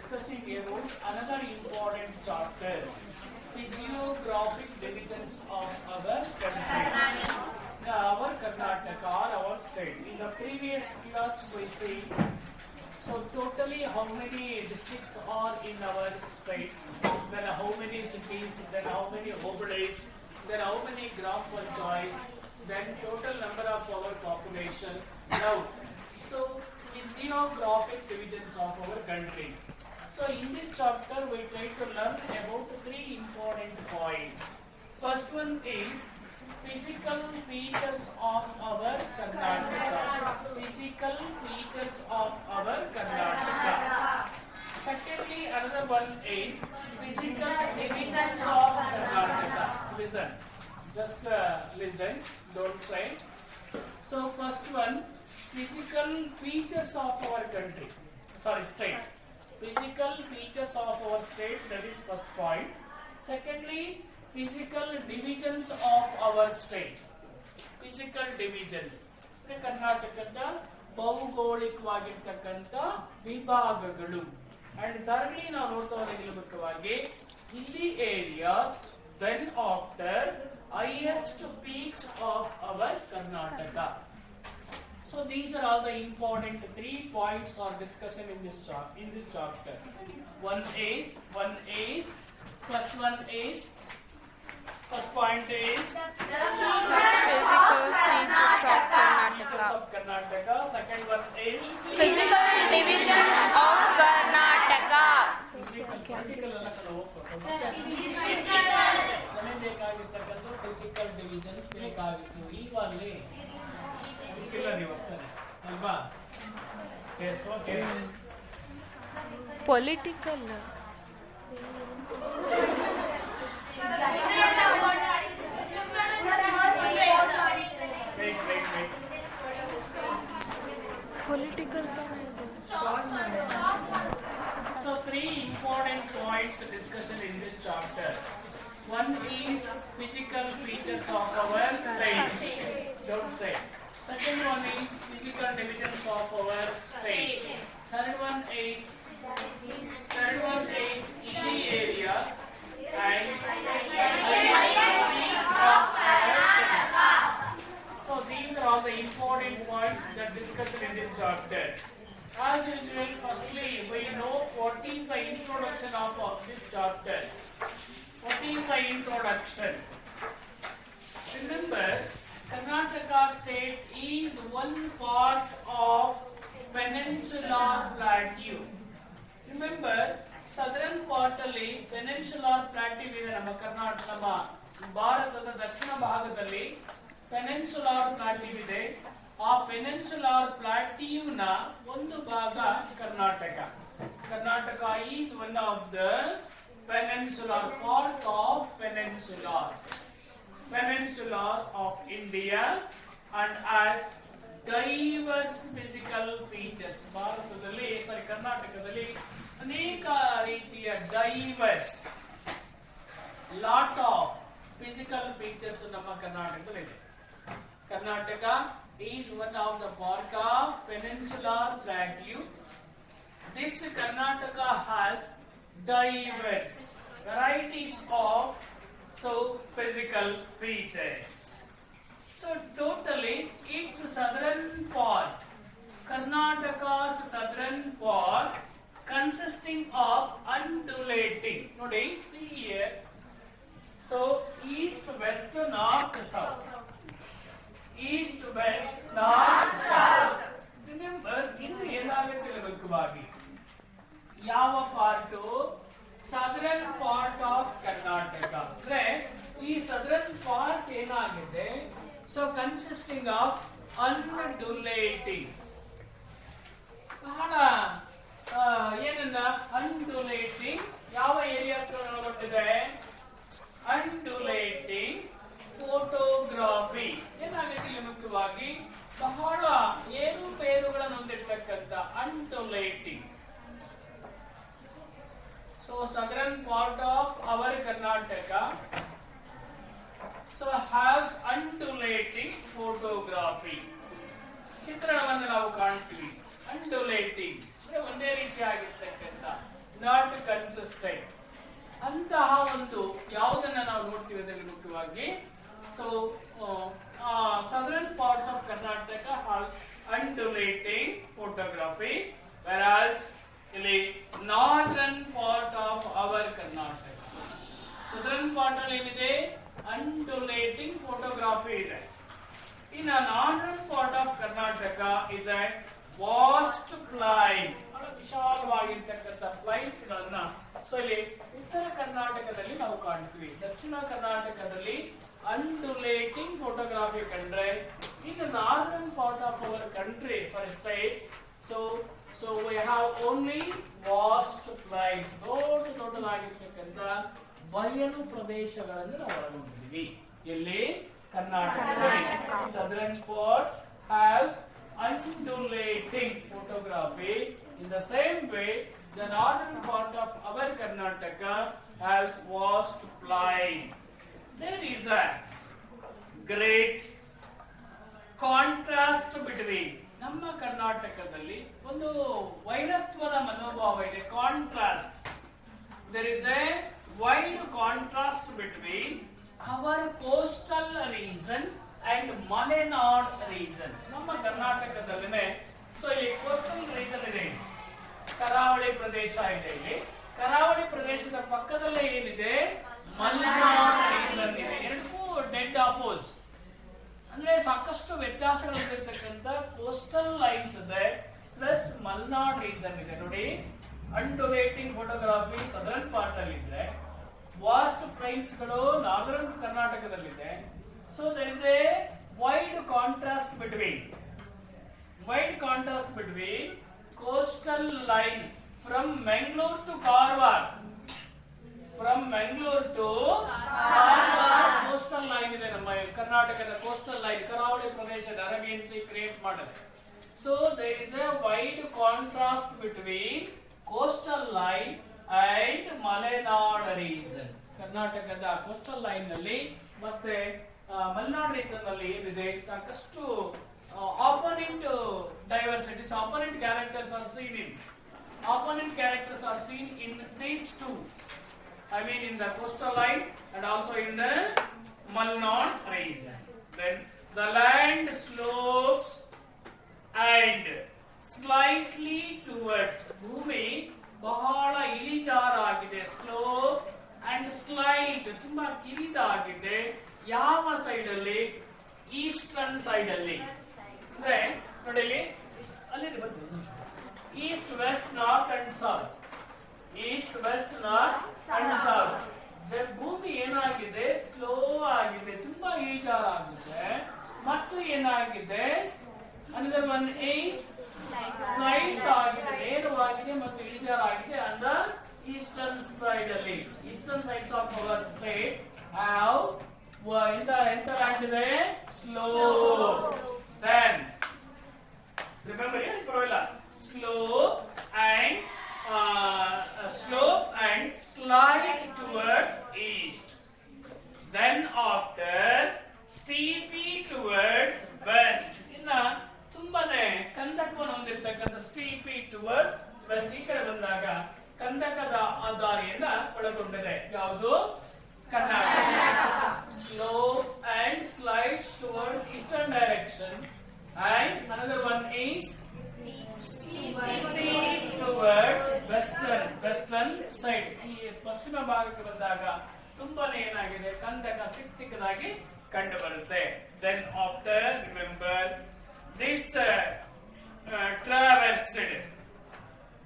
discussing about another important chapter, the geographic divisions of our country, our Karnataka or our state. In the previous class we see, so totally how many districts are in our state, then how many cities, then how many oblates, then how many gram panchayats, then total number of our population. Now, so the geographic divisions of our country. So in this chapter we try to learn about three important points. First one is physical features of our Karnataka. Physical features of our Karnataka. Secondly, another one is physical divisions of Karnataka. Listen, just listen, don't say. So first one, physical features of our country. Sorry, state. Physical features of our state, that is first point. Secondly, physical divisions of our state. Physical divisions. ಕರ್ನಾಟಕದ ಭೌಗೋಳಿಕವಾಗಿರ್ತಕ್ಕಂಥ ವಿಭಾಗಗಳು. And thirdly ನಾವು ನೋಡ್ತಾ ಹೋದ್ರೆ ಮುಖ್ಯವಾಗಿ hilly areas, then after highest peaks of our Karnataka. So these are all the important 3 points or discussion in this chapter. One is first one is first point is physical features of Karnataka. Second one is Physical divisions of Karnataka. Physical divisions ಬೇಕಾಗಿತ್ತು ಈಗಾಗಲೇ ನೀವು ಅಷ್ಟೇ ಅಲ್ವಾ? Yes okay. Political. Political. So 3 important points discussion in this chapter. One is physical features of our state. Don't say. Second one is physical divisions of our state. Third one is hilly areas and peaks of our country. So these are all the important points that discussed in this chapter. As usual, firstly we know what is the introduction of this chapter. What is the introduction? Remember, Karnataka state is one part of peninsular plateau. Remember, southern part alli peninsular plateau ಇದೆ ನಮ್ಮ ಕರ್ನಾಟಕ ನಮ್ಮ ಭಾರತದ ದಕ್ಷಿಣ ಭಾಗದಲ್ಲಿ peninsular plateau ಇದೆ. ಆ peninsular plateau ನ ಒಂದು ಭಾಗ Karnataka. Karnataka is one of the peninsular part of peninsula of India and has diverse physical features. ಭಾರತದಲ್ಲಿ ಕರ್ನಾಟಕದಲ್ಲಿ ಅನೇಕ ರೀತಿಯ diverse lot of physical features ನಮ್ಮ ಕರ್ನಾಟಕದಲ್ಲಿ ಇದೆ. Karnataka is one of the part of peninsular plateau. This Karnataka has diverse varieties of physical features. So totally its southern part, Karnataka's southern part consisting of undulating. Nodi, see here. So east, west, north, south. East, west, north, south. Remember, ಇನ್ನು ಏನಾಗುತ್ತೆ ಮುಖ್ಯವಾಗಿ ಯಾವ part southern part of Karnataka ಅಂದ್ರೆ ಈ southern part ಏನಾಗಿದೆ, so consisting of ಅನ್ಡುಲೇಟಿಂಗ್ ಬಹಳ ಏನನ್ನ ಅನ್ಡುಲೇಟಿಂಗ್ ಯಾವ ಏರಿಯಾಸ್ ಒಳಗೊಂಡಿದೆ, ಅನ್ಡುಲೇಟಿಂಗ್ ಫೋಟೋಗ್ರಾಫಿ ಏನಾಗುತ್ತೆ ಇಲ್ಲಿ ಮುಖ್ಯವಾಗಿ ಬಹಳ ಏರುಪೇರುಗಳನ್ನು ಹೊಂದಿರತಕ್ಕಂಥ ಅನ್ಡುಲೇಟಿಂಗ್. So southern part of our Karnataka has undulating photography. ಚಿತ್ರಣವನ್ನು ನಾವು ಕಾಣ್ತೀವಿ. undulating ಅಂದ್ರೆ ಒಂದೇ ರೀತಿಯಾಗಿರ್ತಕ್ಕಂಥ ಇಂತಹ ಒಂದು ಯಾವುದನ್ನ ನಾವು ನೋಡ್ತೀವಿ ಅದರಲ್ಲಿ ಮುಖ್ಯವಾಗಿ so southern parts of Karnataka has undulating photography, whereas the northern part of our Karnataka, southern part alli undulating photography ಇದೆ. In the northern part of Karnataka is a vast plain, ವಿಶಾಲವಾಗಿರ್ತಕ್ಕಂಥ ಪ್ಲೈನ್ಸ್ ಗಳನ್ನ so ಇಲ್ಲಿ ಉತ್ತರ ಕರ್ನಾಟಕದಲ್ಲಿ ನಾವು ಕಾಣ್ತೀವಿ. ದಕ್ಷಿಣ ಕರ್ನಾಟಕದಲ್ಲಿ undulating photography ಕಂಡ್ರೆ in the northern part of our country for a state so we have only vast plains, ದೊಡ್ಡದಾಗಿರ್ತಕ್ಕಂಥ ಬಯಲು ಪ್ರದೇಶಗಳನ್ನು ನಾವು ಒಳಗೊಂಡಿದ್ದೀವಿ. ಎಲ್ಲಿ ಕರ್ನಾಟಕದಲ್ಲಿ southern parts have undulating photography. In the same way, the northern part of our Karnataka has vast plain. There is a great contrast between ನಮ್ಮ ಕರ್ನಾಟಕದಲ್ಲಿ ಒಂದು ವೈರತ್ವದ ಮನೋಭಾವ ಇದೆ. Contrast, there is a wide contrast between our coastal region and Malnad region. ನಮ್ಮ ಕರ್ನಾಟಕದಲ್ಲಿನೇ so ಇಲ್ಲಿ coastal region ಇದೆ, ಕರಾವಳಿ ಪ್ರದೇಶ ಇದೆ. ಇಲ್ಲಿ ಕರಾವಳಿ ಪ್ರದೇಶದ ಪಕ್ಕದಲ್ಲೇ ಏನಿದೆ, ಮಲೆನಾಡ್ ರೀಜನ್ ಇದೆ. ಎರಡಕ್ಕೂ ಡೆಡ್ ಆಪೋಸ್, ಅಂದ್ರೆ ಸಾಕಷ್ಟು ವ್ಯತ್ಯಾಸಗಳಿರ್ತಕ್ಕಂಥ ಕೋಸ್ಟಲ್ ಲೈನ್ಸ್ ಇದೆ ಪ್ಲಸ್ ಮಲೆನಾಡ್ ರೀಜನ್ ಇದೆ. ನೋಡಿ, ಅಂಡುಲೇಟಿಂಗ್ ಫೋಟೋಗ್ರಫಿ ಸದರ್ನ್ ಪಾರ್ಟ್ ಅಲ್ಲಿ ಇದ್ರೆ, ವಾಸ್ಟ್ ಪ್ಲೈನ್ಸ್ ಗಳು ನಾರ್ದರ್ನ್ ಕರ್ನಾಟಕದಲ್ಲಿದೆ. So there is a wide contrast between coastal line from Mangalore to Karwar. From Mangalore to Karwar coastal line ಇದೆ ನಮ್ಮ ಕರ್ನಾಟಕದ ಕೋಸ್ಟಲ್ ಲೈನ್, ಕರಾವಳಿ ಪ್ರದೇಶದ ಅರೇಬಿಯನ್ ಸೀ ಕ್ರಿಯೇಟ್ ಮಾಡೋದು. So there is a wide contrast between coastal line and Malnad region. ಕರ್ನಾಟಕದ coastal line ನಲ್ಲಿ ಮತ್ತೆ Malnad region ನಲ್ಲಿ ಏನಿದೆ, ಸಾಕಷ್ಟು opponent diversities, opponent characters are seen in these two. I mean in the coastal line and also in the Malnad region. Then the land slopes and slightly towards ಭೂಮಿ ಬಹಳ ಇಳಿಜಾರಾಗಿದೆ. Slope and slight, ತುಂಬಾ ಕಿರಿದಾಗಿದೆ. ಯಾವ side ಅಲ್ಲಿ? Eastern side ಅಲ್ಲಿ. ಅಂದ್ರೆ ನೋಡಿ ಇಲ್ಲಿ ಅಲ್ಲಿ east west north and south, east west north and south. ಭೂಮಿ ಏನಾಗಿದೆ, ಸ್ಲೋ ಆಗಿದೆ, ತುಂಬಾ ಇಳಿಜಾರಾಗಿದೆ. ಮತ್ತು ಏನಾಗಿದೆ, another one is ಸ್ಲೈಟ್ ಆಗಿದೆ, ನೇರವಾಗಿದೆ ಮತ್ತು ಇಳಿಜಾರಾಗಿದೆ. ಅಂಡ್ ಈಸ್ಟರ್ನ್ ಸೈಡ್ ಅಲ್ಲಿ, eastern sides of our state have ಎಂತ ಲ್ಯಾಂಡ್ ಇದೆ, slow. Then remember, slope and slide towards east. Then after steepy towards west. ಇನ್ನ ತುಂಬಾನೇ ಕಂದಕವನ್ನು ಹೊಂದಿರತಕ್ಕಂಥ steepy towards west. ಈ ಕಡೆ ಬಂದಾಗ ಕಂದಕದ ದಾರಿಯನ್ನ ಒಳಗೊಂಡಿದೆ. ಯಾವುದು? Karnataka. Slope and slides towards eastern direction, and another one is steep towards western side. ಈ ಪಶ್ಚಿಮ ಭಾಗಕ್ಕೆ ಬಂದಾಗ ತುಂಬಾನೇ ಏನಾಗಿದೆ, ಕಂದಕ ಚಿಕ್ಕದಾಗಿ ಕಂಡು ಬರುತ್ತೆ. Then after, remember this traversed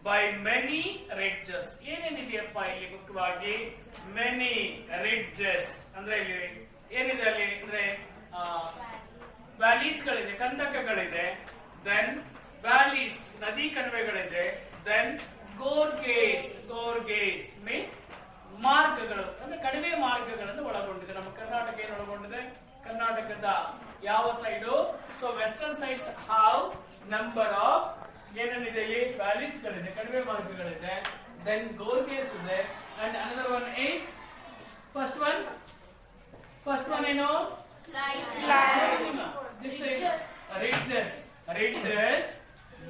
by many ridges. ಏನೇನಿದೆಯಪ್ಪ ಇಲ್ಲಿ ಮುಖ್ಯವಾಗಿ? many ridges ಅಂದ್ರೆ ಇಲ್ಲಿ ಏನಿದೆ ಅಲ್ಲಿ ಅಂದ್ರೆ ವ್ಯಾಲೀಸ್ ಗಳಿದೆ, ಕಂದಕಗಳಿದೆ. ದೆನ್ ವ್ಯಾಲೀಸ್, ನದಿ ಕಣಿವೆಗಳಿದೆ. ದೆನ್ ಗೋರ್ಗೇಸ್ ಮೀನ್ಸ್ ಮಾರ್ಗಗಳು, ಅಂದ್ರೆ ಕಣಿವೆ ಮಾರ್ಗಗಳನ್ನು ಒಳಗೊಂಡಿದೆ. ನಮ್ಮ ಕರ್ನಾಟಕ ಏನು ಒಳಗೊಂಡಿದೆ? ಕರ್ನಾಟಕದ ಯಾವ side? So western sides have number of ಏನೇನಿದೆ ಇಲ್ಲಿ, ವ್ಯಾಲೀಸ್ ಗಳಿದೆ, ಕಣಿವೆ ಮಾರ್ಗಗಳಿದೆ. ದೆನ್ ಗೋರ್ಗೇಸ್ ಇದೆ. And another one is first one ಏನು? This is ridges,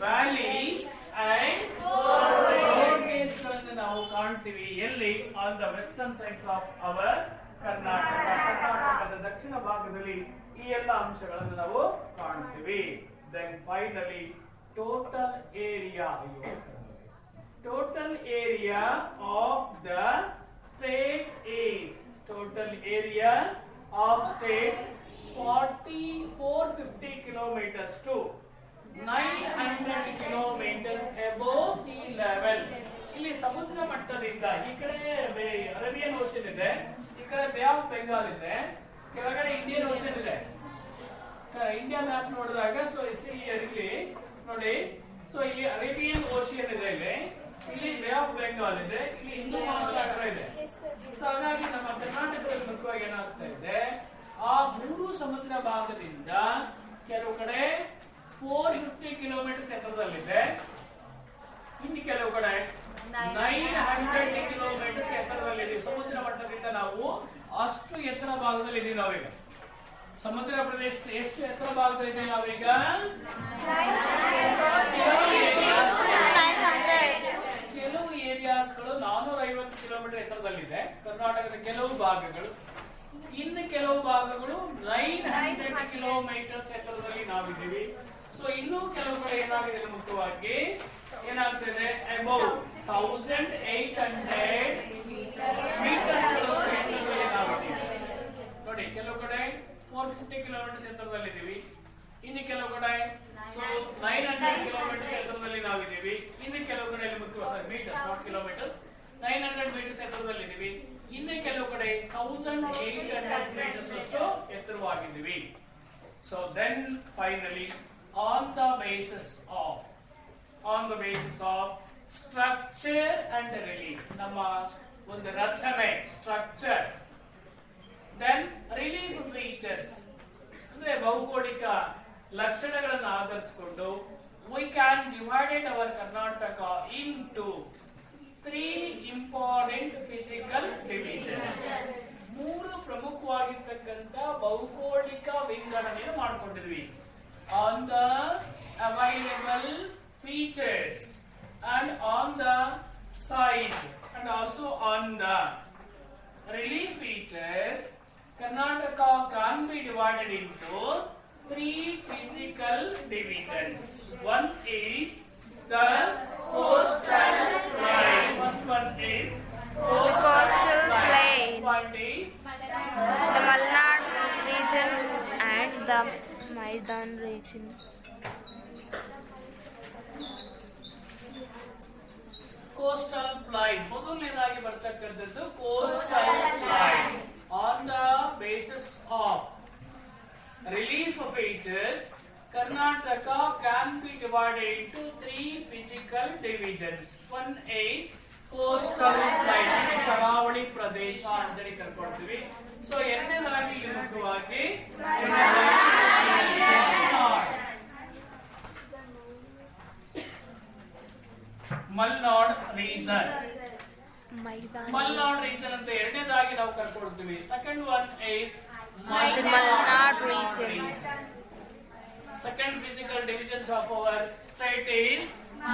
valleys and gorges ಗಳನ್ನು ನಾವು ಕಾಣ್ತೀವಿ. ಎಲ್ಲಿ? On the western sides of our Karnataka. ಕರ್ನಾಟಕದ ದಕ್ಷಿಣ ಭಾಗದಲ್ಲಿ ಈ ಎಲ್ಲ ಅಂಶಗಳನ್ನು ನಾವು ಕಾಣ್ತೀವಿ. Then finally total area of the state is of state 450 kilometers to 900 kilometers above sea level. ಇಲ್ಲಿ ಸಮುದ್ರ ಮಟ್ಟದಿಂದ ಈ ಕಡೆ ಅರೇಬಿಯನ್ ಓಷನ್ ಇದೆ, ಈ ಕಡೆ ಬೇ ಆಫ್ ಬೆಂಗಾಲ್ ಇದೆ, ಕೆಳಗಡೆ ಇಂಡಿಯನ್ ಓಷನ್ ಇದೆ. ಇಂಡಿಯಾ ಮ್ಯಾಪ್ ನೋಡಿದಾಗ ಸೊ ಇಲ್ಲಿ ನೋಡಿ, ಸೊ ಇಲ್ಲಿ ಅರೇಬಿಯನ್ ಓಷಿಯನ್ ಇದೆ, ಇಲ್ಲಿ ಬೇ ಆಫ್ ಬೆಂಗಾಲ್ ಇದೆ, ಇಲ್ಲಿ ಹಿಂದೂ ಮಹಾಸಾಗರ ಇದೆ. ಸೊ ಹಾಗಾಗಿ ನಮ್ಮ ಕರ್ನಾಟಕದಲ್ಲಿ ಮುಖ್ಯವಾಗಿ ಏನಾಗ್ತಾ ಇದೆ, ಆ ಮೂರು ಸಮುದ್ರ ಭಾಗದಿಂದ ಕೆಲವು ಕಡೆ 450 ಕಿಲೋಮೀಟರ್ಸ್ ಎತ್ತರದಲ್ಲಿದೆ, ಇನ್ನು ಕೆಲವು ಕಡೆ 900 ಕಿಲೋಮೀಟರ್ಸ್ ಎತ್ತರದಲ್ಲಿದೆ. ಸಮುದ್ರ ಮಟ್ಟದಿಂದ ನಾವು ಅಷ್ಟು ಎತ್ತರ ಭಾಗದಲ್ಲಿ ಇದೀವಿ ನಾವೀಗ. ಸಮುದ್ರ ಪ್ರದೇಶದ ಎಷ್ಟು ಎತ್ತರ ಭಾಗದಲ್ಲಿ ನಾವೀಗ ಕೆಲವು ಏರಿಯಾಸ್ಗಳು 450 ಕಿಲೋಮೀಟರ್ ಎತ್ತರದಲ್ಲಿದೆ ಕರ್ನಾಟಕದ ಕೆಲವು ಭಾಗಗಳು, ಇನ್ನು ಕೆಲವು ಭಾಗಗಳು 900 ಕಿಲೋಮೀಟರ್ಸ್ ಎತ್ತರದಲ್ಲಿ ನಾವಿದ್ದೀವಿ. ಸೊ ಇನ್ನೂ ಕೆಲವು ಕಡೆ ಏನಾಗಿದೆ, ಮುಖ್ಯವಾಗಿ ಏನಾಗ್ತಿದೆ ಅಬೌವ್ 1800 ಮೀಟರ್ಸ್ ನಾವಿದ್ದೀವಿ. ನೋಡಿ, ಕೆಲವು ಕಡೆ 450 ಕಿಲೋಮೀಟರ್ಸ್ ಎತ್ತರದಲ್ಲಿದ್ದೀವಿ, ಇನ್ನು ಕೆಲವು ಕಡೆ ಸೊ 900 ಕಿಲೋಮೀಟರ್ಸ್ ಎತ್ತರದಲ್ಲಿ ನಾವಿದ್ದೀವಿ, ಇನ್ನು ಕೆಲವು ಕಡೆ ಮುಖ್ಯವಾಗಿ ಮೀಟರ್ಸ್ ನಾಟ್ ಕಿಲೋಮೀಟರ್ಸ್ 900 ಮೀಟರ್ಸ್ ಎತ್ತರದಲ್ಲಿದ್ದೀವಿ, ಇನ್ನು ಕೆಲವು ಕಡೆ 1800 ಮೀಟರ್ಸ್ ಅಷ್ಟು ಎತ್ತರವಾಗಿದ್ದೀವಿ. So then finally on the basis of structure and relief, ನಮ್ಮ ಒಂದು ರಚನೆ ಸ್ಟ್ರಕ್ಚರ್, ದೆನ್ ರಿಲೀಫ್ ಫೀಚರ್ಸ್ ಅಂದ್ರೆ ಭೌಗೋಳಿಕ ಲಕ್ಷಣಗಳನ್ನು ಆಧರಿಸಿಕೊಂಡು we can divide our Karnataka into 3 important physical divisions. ಮೂರು ಪ್ರಮುಖವಾಗಿರ್ತಕ್ಕಂಥ ಭೌಗೋಳಿಕ ವಿಂಗಡಣೆಯನ್ನು ಮಾಡಿಕೊಂಡಿದ್ವಿ. On the available features and on the size and also on the relief features, Karnataka can be divided into 3 physical divisions. One is the coastal plain. First one is coastal plain. One is The Malnad region and the Maidan region. Coastal plain. ಮೊದಲನೇದಾಗಿ ಬರ್ತಕ್ಕಂಥದ್ದು coastal plain. On the basis of relief features, Karnataka can be divided into 3 physical divisions. One is coastal plain, ಕರಾವಳಿ ಪ್ರದೇಶ ಅಂತೇಳಿ ಕರ್ಕೊಳ್ತೀವಿ. So ಎರಡನೇದಾಗಿ ಇಲ್ಲಿ ಮುಖ್ಯವಾಗಿ Malnad region. Malnad region ಅಂತ ಎರಡನೇದಾಗಿ ನಾವು ಕರ್ಕೊಳ್ತೀವಿ. Second one is Malnad region. Second physical divisions of our state is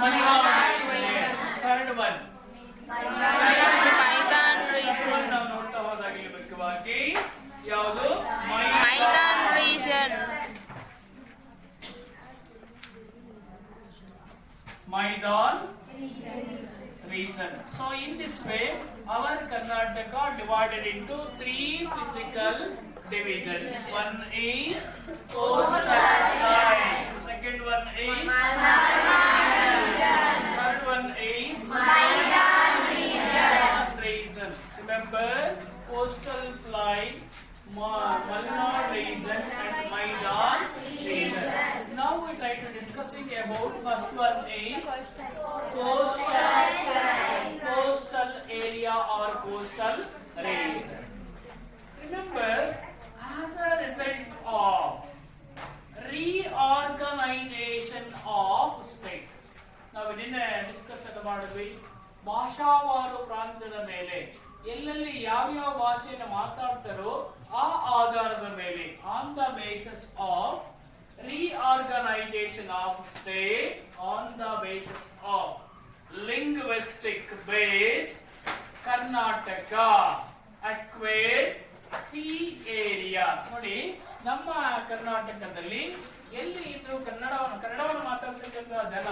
Malnad region. Third one Maidan region. ನಾವು ನೋಡ್ತಾ ಹೋದಾಗ ಇಲ್ಲಿ ಮುಖ್ಯವಾಗಿ ಯಾವುದು Maidan region. Maidan region. So in this way our Karnataka divided into 3 physical divisions. One is coastal plain. Second one is third one is Maidan region. Remember, coastal plain, Malnad region and Maidan region. Now we try to discussing about first one is coastal area or coastal region. Remember, as a result of reorganization of state, ನಾವು ನಿನ್ನೆ discuss ಮಾಡಿದ್ವಿ, ಭಾಷಾವಾರು ಪ್ರಾಂತ್ಯದ ಮೇಲೆ ಎಲ್ಲೆಲ್ಲಿ ಯಾವ್ಯಾವ ಭಾಷೆಯನ್ನು ಮಾತಾಡ್ತಾರೋ ಆ ಆಧಾರದ ಮೇಲೆ on the basis of reorganization of state, on the basis of linguistic base, Karnataka acquire C area. ನೋಡಿ, ನಮ್ಮ ಕರ್ನಾಟಕದಲ್ಲಿ ಎಲ್ಲಿ ಇದ್ರು ಕನ್ನಡವನ್ನು ಮಾತಾಡ್ತಕ್ಕಂಥ ಜನ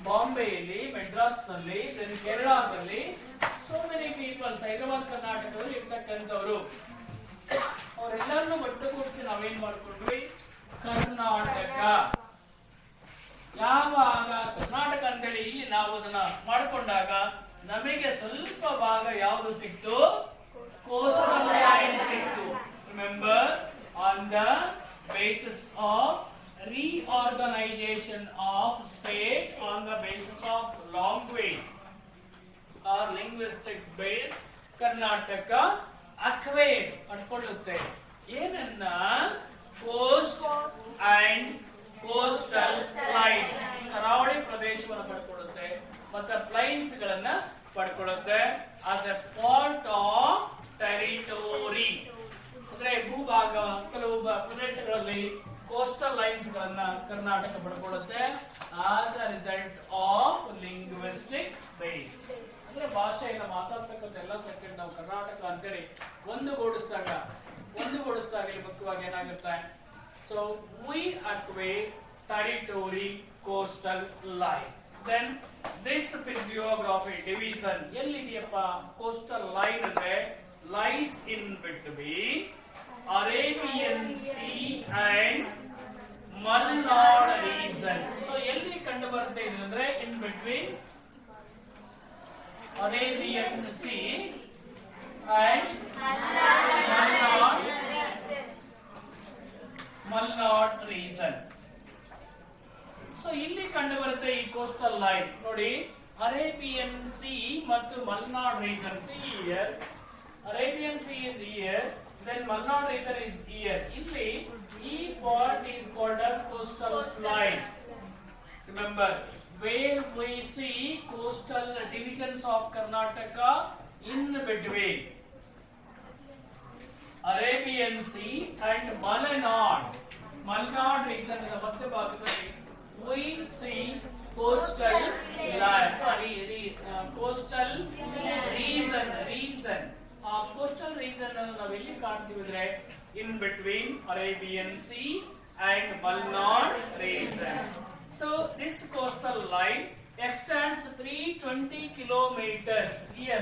ಬಾಂಬೆಯಲ್ಲಿ, ಮೆಡ್ರಾಸ್ನಲ್ಲಿ, ಕೇರಳದಲ್ಲಿ, ಸೋ ಮೆನಿ ಪೀಪಲ್ಸ್ ಹೈದರಾಬಾದ್ ಕರ್ನಾಟಕದಲ್ಲಿ ಇರ್ತಕ್ಕಂಥವ್ರು ಅವರೆಲ್ಲರನ್ನು ಒಟ್ಟುಗೂಡಿಸಿ ನಾವೇನ್ ಮಾಡ್ಕೊಂಡ್ವಿ, ಕರ್ನಾಟಕ. ಯಾವಾಗ ಕರ್ನಾಟಕ ಅಂತೇಳಿ ಇಲ್ಲಿ ನಾವು ಅದನ್ನ ಮಾಡ್ಕೊಂಡಾಗ ನಮಗೆ ಸ್ವಲ್ಪ ಭಾಗ ಯಾವುದು ಸಿಕ್ತು, ಕೋಸ್ಟಲ್ ಲೈನ್ ಸಿಕ್ತು. Remember, on the basis of reorganization of state on the basis of language or linguistic base, Karnataka acquire ಪಡ್ಕೊಳ್ಳುತ್ತೆ ಏನನ್ನ, ಕೋಸ್ಟ್ ಅಂಡ್ ಕೋಸ್ಟಲ್ ಲೈನ್ಸ್, ಕರಾವಳಿ ಪ್ರದೇಶವನ್ನು ಪಡ್ಕೊಳ್ಳುತ್ತೆ ಮತ್ತೆ ಪ್ಲೈನ್ಸ್ ಗಳನ್ನ ಪಡ್ಕೊಳ್ಳುತ್ತೆ as a part of territory. ಅಂದ್ರೆ ಭೂಭಾಗ, ಕೆಲವು ಪ್ರದೇಶಗಳಲ್ಲಿ ಕೋಸ್ಟಲ್ ಲೈನ್ಸ್ ಗಳನ್ನ ಕರ್ನಾಟಕ ಪಡ್ಕೊಳ್ಳುತ್ತೆ as a result of linguistic base. ಅಂದ್ರೆ ಭಾಷೆಯನ್ನ ಮಾತಾಡ್ತಕ್ಕಂಥ ಎಲ್ಲ ಸೆಕೆಂಡ್ ನಾವು ಕರ್ನಾಟಕ ಅಂತೇಳಿ ಒಂದುಗೂಡಿಸಿದಾಗ ಇಲ್ಲಿ ಮುಖ್ಯವಾಗಿ ಏನಾಗುತ್ತೆ, so we acquire territory coastal line. Then this physiography division ಎಲ್ಲಿದೆಯಪ್ಪ, ಕೋಸ್ಟಲ್ ಲೈನ್ ಅಂದ್ರೆ lies in between Arabian Sea and Malnad region. So ಎಲ್ಲಿ ಕಂಡು ಬರುತ್ತೆ ಇದು ಅಂದ್ರೆ in between Arabian Sea and Malnad region. So ಇಲ್ಲಿ ಕಂಡು ಬರುತ್ತೆ ಈ ಕೋಸ್ಟಲ್ ಲೈನ್. ನೋಡಿ, ಅರೇಬಿಯನ್ ಸಿ ಮತ್ತು Malnad region. See here, Arabian Sea is here, then Malnad region is here. Illi, E part is called as coastal line. Remember, where we see coastal divisions of Karnataka in between Arabian Sea and Malnad region in the Madhya Bhagadalli, we see coastal line, coastal region. Coastal region ಅನ್ನು ನಾವು ಎಲ್ಲಿ ಕಾಣ್ತೀವಿ ಅಂದ್ರೆ in between Arabian C and Malnad region. So this coastal line extends 320 kilometers here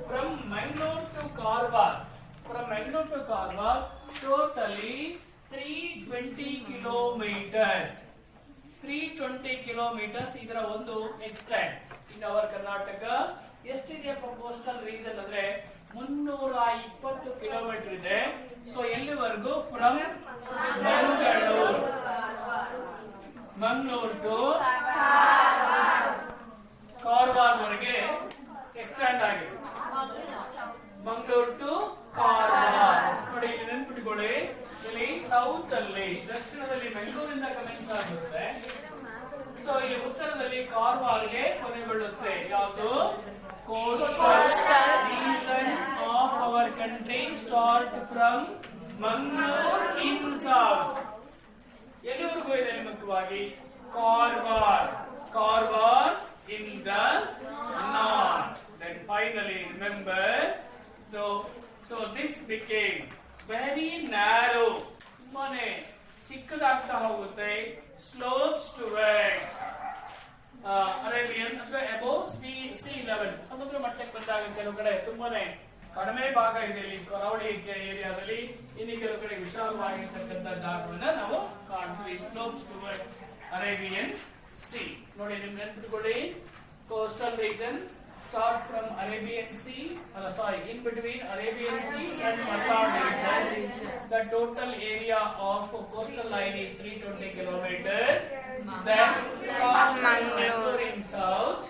from Mangalore to Karwar. From Mangalore to Karwar, totally 320 kilometers. 320 kilometers ಇದರ ಒಂದು extend in our Karnataka. ಎಷ್ಟಿದೆಯಪ್ಪ coastal region ಅಂದ್ರೆ 320 kilometre ಇದೆ. ಸೊ ಎಲ್ಲಿವರೆಗೂ, from Mangaluru to Karwar ವರೆಗೆ extend ಆಗಿದೆ. Mangaluru to Karwar. ನೋಡಿ, ಇಲ್ಲಿ ನೆನ್ಪಿಟ್ಕೊಳ್ಳಿ, ಇಲ್ಲಿ ಸೌತ್ ಅಲ್ಲಿ, ದಕ್ಷಿಣದಲ್ಲಿ ಮಂಗಳೂರಿಂದ ಕಮೆನ್ಸ್ ಆಗುತ್ತೆ. ಸೊ ಇಲ್ಲಿ ಉತ್ತರದಲ್ಲಿ ಕಾರವಾರ್ಗೆ ಕೊನೆಗೊಳ್ಳುತ್ತೆ. ಯಾವುದು, coastal region of our country start from Mangalore in south. ಎಲ್ಲಿವರೆಗೂ ಇದೆ ಮುಖ್ಯವಾಗಿ, Karwar in the north. Then finally remember, so this became very narrow, ತುಂಬಾನೇ ಚಿಕ್ಕದಾಗ್ತಾ ಹೋಗುತ್ತೆ. Slopes towards ಅರೇಬಿಯನ್ ಅಥವಾ ಅಬೋವ್ ಸಿ ಲೆವೆಲ್, ಸಮುದ್ರ ಮಟ್ಟಕ್ಕೆ ಬಂದಾಗ ಕೆಲವು ಕಡೆ ತುಂಬಾನೇ ಕಡಿಮೆ ಭಾಗ ಇದೆ ಇಲ್ಲಿ ಕರಾವಳಿ ಏರಿಯಾದಲ್ಲಿ, ಇನ್ನು ಕೆಲವು ಕಡೆ ವಿಶಾಲವಾಗಿರ್ತಕ್ಕಂಥ ಜಾಗಗಳನ್ನ ನಾವು ಕಾಣ್ತೀವಿ. Slopes toward Arabian C. ನೋಡಿ, ನಿಮ್ಗೆ ನೆನ್ಪಿಟ್ಕೊಳ್ಳಿ, coastal region start from Arabian Sea, in between Arabian Sea and Malnad region. The total area of coastal line is 320 kilometers. Then starts from Mangalore in south,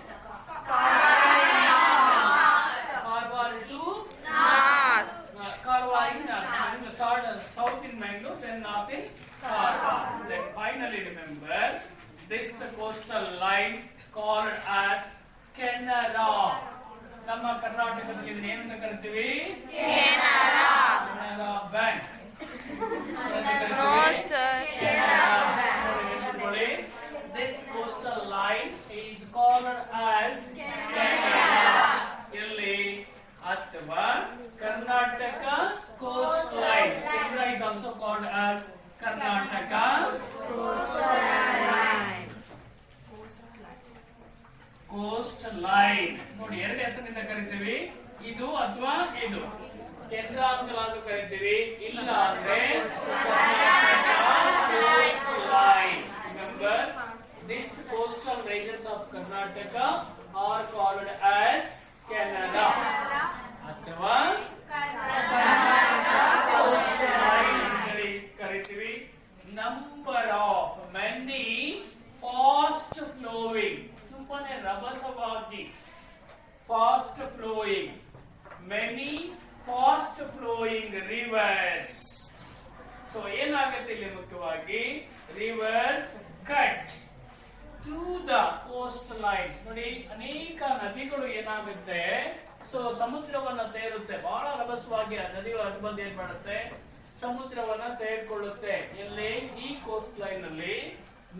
Karwar to Karwar in north. Start south in Mangalore, then north in Karwar. Then finally remember, this coastal line called as Canara. ನಮ್ಮ ಕರ್ನಾಟಕದಲ್ಲಿ ಇದನ್ನ ಏನಂತ ಕರಿತೀವಿ, Canara bank. This coastal line is called as Canara. ಇಲ್ಲಿ coast line ನೋಡಿ, ಎರಡು ಹೆಸರಿನಿಂದ ಕರಿತೀವಿ, ಇದು ಅಥವಾ ಇದು. ಕೇಂದ್ರ ಅಂತಲಾದ್ರೂ ಕರಿತೀವಿ, ಇಲ್ಲ ಅಂದ್ರೆ coast line. Remember, this coastal regions of Karnataka are called as Kanara ಅಥವಾ ಕೋಸ್ಟ್ ಲೈನ್ ಕರಿತೀವಿ. Number of many fast flowing, ತುಂಬಾನೇ ರಭಸವಾಗಿ fast flowing, many fast flowing rivers. So ಏನಾಗುತ್ತೆ ಇಲ್ಲಿ ಮುಖ್ಯವಾಗಿ, rivers cut to the coast line. ನೋಡಿ, ಅನೇಕ ನದಿಗಳು ಏನಾಗುತ್ತೆ, ಸೊ ಸಮುದ್ರವನ್ನ ಸೇರುತ್ತೆ, ಬಹಳ ರಭಸವಾಗಿ ಆ ನದಿಗಳ ಅನುಬಂಧ ಏನ್ ಮಾಡುತ್ತೆ, ಸಮುದ್ರವನ್ನ ಸೇರ್ಕೊಳ್ಳುತ್ತೆ. ಎಲ್ಲಿ, ಈ ಕೋಸ್ಟ್ ಲೈನ್ ಅಲ್ಲಿ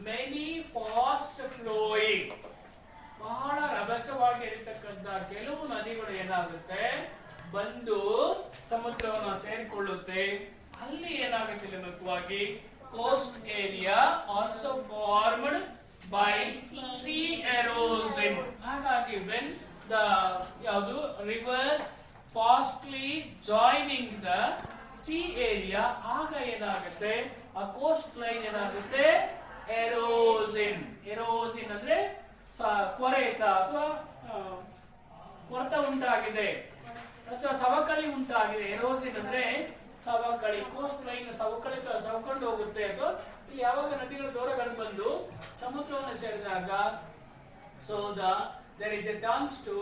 ಮೆನಿ ಫಾಸ್ಟ್ ಫ್ಲೋಯಿಂಗ್, ಬಹಳ ರಭಸವಾಗಿ ಇರತಕ್ಕಂತ ಕೆಲವು ನದಿಗಳು ಏನಾಗುತ್ತೆ, ಬಂದು ಸಮುದ್ರವನ್ನ ಸೇರಿಕೊಳ್ಳುತ್ತೆ. ಅಲ್ಲಿ ಏನಾಗುತ್ತೆ ಇಲ್ಲಿ ಮುಖ್ಯವಾಗಿ, coast area also formed by sea erosion. ಹಾಗಾಗಿ ವೆನ್ ದ ಯಾವುದು rivers fastly joining the sea area, ಆಗ ಏನಾಗುತ್ತೆ, ಆ ಕೋಸ್ಟ್ ಲೈನ್ ಏನಾಗುತ್ತೆ, ಎರೋಷನ್. ಎರೋಷನ್ ಅಂದ್ರೆ ಕೊರೆತ ಅಥವಾ ಕೊರೆತ ಉಂಟಾಗಿದೆ ಅಥವಾ ಸವಕಳಿ ಉಂಟಾಗಿದೆ. ಎರೋಷನ್ ಅಂದ್ರೆ ಸವಕಳಿ. ಕೋಸ್ಟ್ ಲೈನ್ ಸವಕೊಂಡು ಹೋಗುತ್ತೆ. ಅಥವಾ ಇಲ್ಲಿ ಯಾವಾಗ ನದಿಗಳು ದೂರಗಳು ಬಂದು ಸಮುದ್ರವನ್ನು ಸೇರಿದಾಗ, so there is a chance to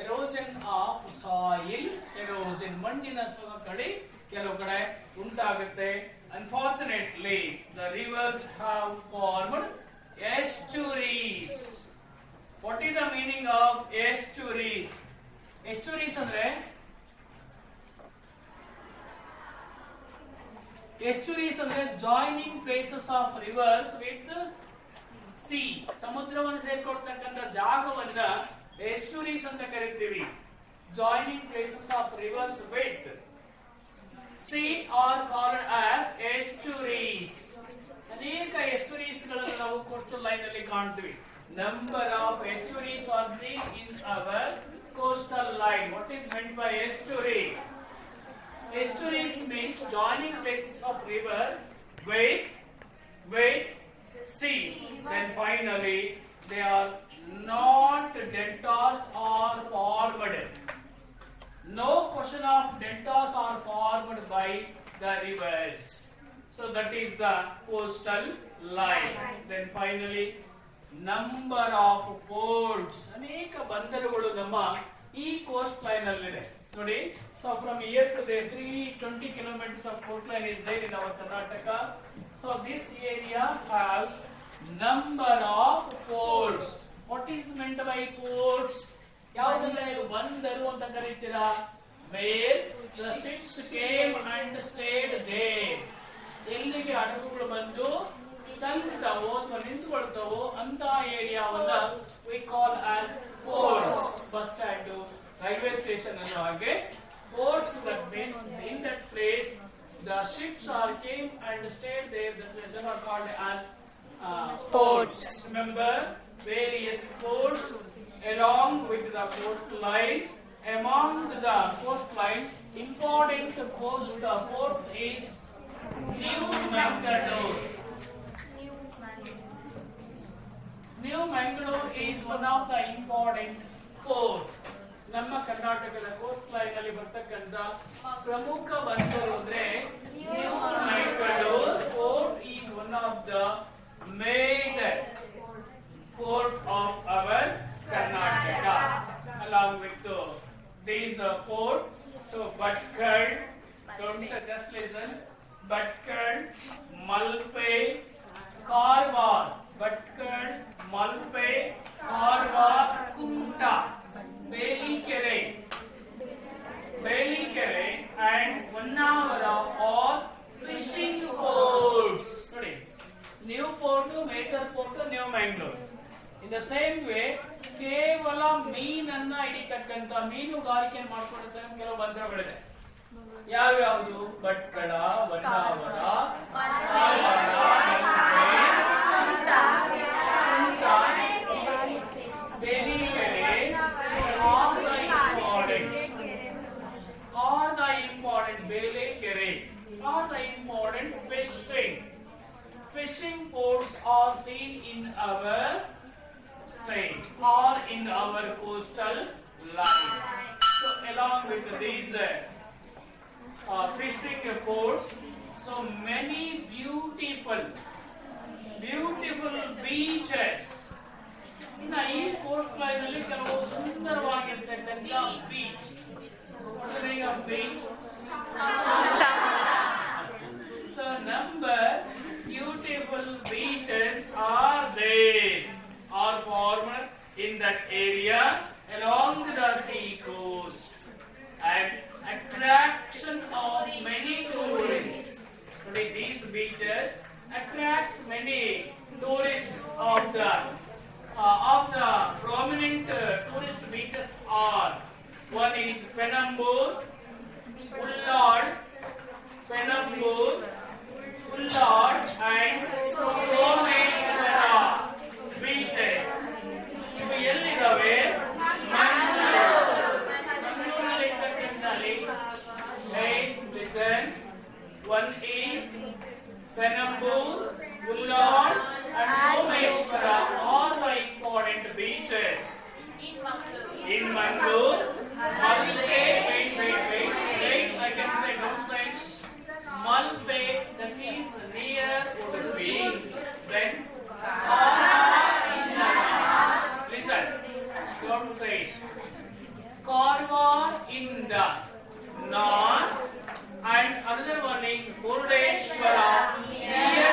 erosion of soil erosion, ಮಣ್ಣಿನ ಸವಕಳಿ ಕೆಲವು ಕಡೆ ಉಂಟಾಗುತ್ತೆ. Unfortunately the rivers have formed estuaries. What is the meaning of estuaries? Estuaries ಅಂದ್ರೆ, estuaries ಅಂದ್ರೆ joining places of rivers with sea, ಸಮುದ್ರವನ್ನು ಸೇರ್ಕೊಳ್ತಕ್ಕಂಥ ಜಾಗವನ್ನ ಎಸ್ಟುರೀಸ್ ಅಂತ ಕರಿತೀವಿ. Joining places of rivers with sea are called as estuaries. ಅನೇಕ estuaries ಗಳನ್ನು ನಾವು ಕೋಸ್ಟಲ್ ಲೈನ್ ಅಲ್ಲಿ ಕಾಣ್ತೀವಿ. Number of estuaries are seen in our coastal line. What is meant by estuary? Estuaries means joining places of river with sea. Then finally they are not deltas are formed. No question of deltas are formed by the rivers. So that is the coastal line. Then finally number of ports. ಅನೇಕ ಬಂದರುಗಳು ನಮ್ಮ ಈ coast line ಅಲ್ಲಿದೆ ನೋಡಿ. So from here to there 320 kilometers of port line is there in our Karnataka. So this area has number of ports. What is meant by ports? ಯಾವುದನ್ನ ನೀವು ಬಂದರು ಅಂತ ಕರೀತೀರಾ? Where the ships came and stayed there. ಎಲ್ಲಿಗೆ ಹಡಗುಗಳು ಬಂದು ತಂಗ್ತಾವೋ ಅಥವಾ ನಿಂತುಕೊಳ್ತಾವೋ ಅಂತ ಏರಿಯಾವನ್ನ we call as ports. Bus stand, railway station ಅನ್ನೋ ಹಾಗೆ ports, that means in that place the ships are came and stayed there, that are called as ports. Remember various ports along with the coastline. Among the coastline, important port is New Mangalore. New Mangalore is one of the important port. ನಮ್ಮ ಕರ್ನಾಟಕದ coast line ಅಲ್ಲಿ ಬರ್ತಕ್ಕಂಥ ಪ್ರಮುಖ ಬಂದರು ಅಂದ್ರೆ new Mangalore port is one of the major port of our Karnataka. along with these port, so Bhatkal, don't just listen, Bhatkal, Malpe, Karwar, Bhatkal, Malpe, Karwar, Kumta, Belikere and Vannavara are fishing ports. Sorry, new port, major port, New Mangalore. In the same way, ಕೇವಲ ಮೀನನ್ನ ಹಿಡಿತಕ್ಕಂತ ಮೀನುಗಾರಿಕೆ ಮಾಡ್ಕೊಳ್ತಾರೆ ಕೆಲವು ಬಂದರುಗಳಿದೆ. ಯಾವ್ಯಾವುದು? Bhatkal, Honnavar, are in our coastal line. So along with these fishing ports, so many beautiful beaches. ಇನ್ನ ಈ coast line ಅಲ್ಲಿ ಕೆಲವು ಸುಂದರವಾಗಿರ್ತಕ್ಕಂಥ beach. Beach So number beautiful beaches are there, are formed in that area along the sea coast, and attraction of many tourists. With these beaches attracts many tourists of the prominent tourist beaches are: one is Penambur, Ullad, and Someshwara beaches. ಇವು ಎಲ್ಲಿದಾವೆ? ಮಂಗಳೂರಲ್ಲಿ ಇರ್ತಕ್ಕಂಥಲ್ಲಿ. Hey, listen. One is Penambur, Ullad, and Someshwara, all the important beaches. In Mangalore, Malpe, wait, I can say don't say. Malpe, that is near Udupi. Then, listen, don't say. Karwar in the north, and another one is Murdeshwara near